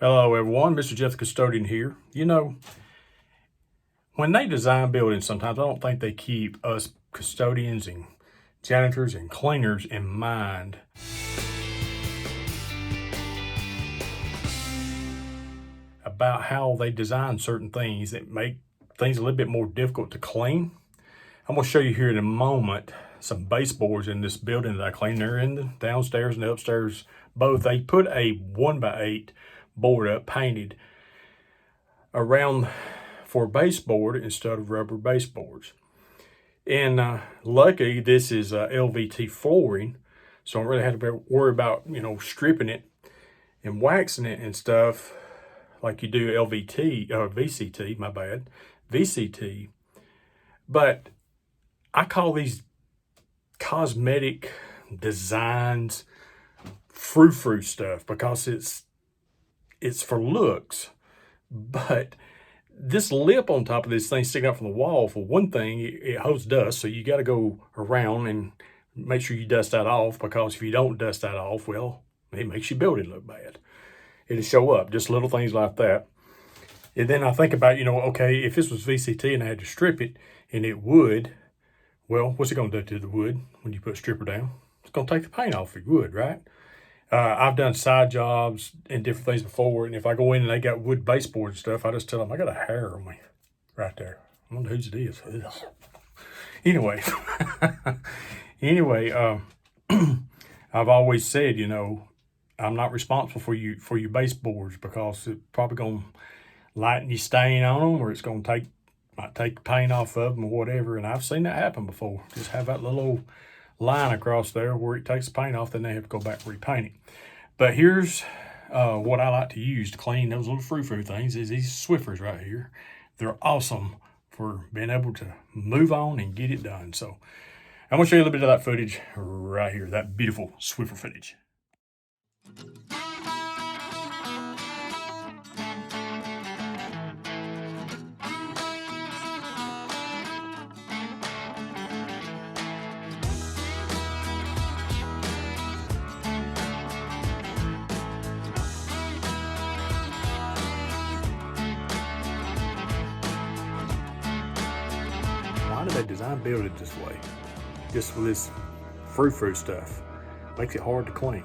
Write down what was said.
Hello everyone, Mr. Jeff the Custodian here. You know, when they design buildings, sometimes I don't think they keep us custodians and janitors and cleaners in mind. About how they design certain things that make things a little bit more difficult to clean. I'm going to show you here in a moment some baseboards in this building that I clean. They're in the downstairs and the upstairs both. They put a 1x8 board up, painted around for baseboard instead of rubber baseboards. And luckily this is LVT flooring, so I don't really have to worry about, stripping it and waxing it and stuff like you do LVT or VCT, my bad, VCT. But I call these cosmetic designs frou-frou stuff because it's for looks. But this lip on top of this thing sticking out from the wall, for one thing, it holds dust, so you got to go around and make sure you dust that off, because if you don't dust that off, well, it makes your building look bad. It'll show up, just little things like that. And then I think about, okay, if this was VCT and I had to strip it and it would, well, what's it going to do to the wood when you put a stripper down? It's going to take the paint off your wood, right? I've done side jobs and different things before, and if I go in and they got wood baseboard and stuff, I just tell them I got a hair on me right there. I wonder whose it is. Ugh. Anyway, I've always said, I'm not responsible for your baseboards, because it's probably gonna lighten your stain on them, or it's gonna might take the paint off of them or whatever. And I've seen that happen before. Just have that little line across there where it takes the paint off, then they have to go back and repaint it. But here's what I like to use to clean those little frou-frou things is these Swiffers right here. They're awesome for being able to move on and get it done. So I'm gonna show you a little bit of that footage right here, that beautiful Swiffer footage. Why did they design build it this way? Just with this frou-frou stuff. Makes it hard to clean.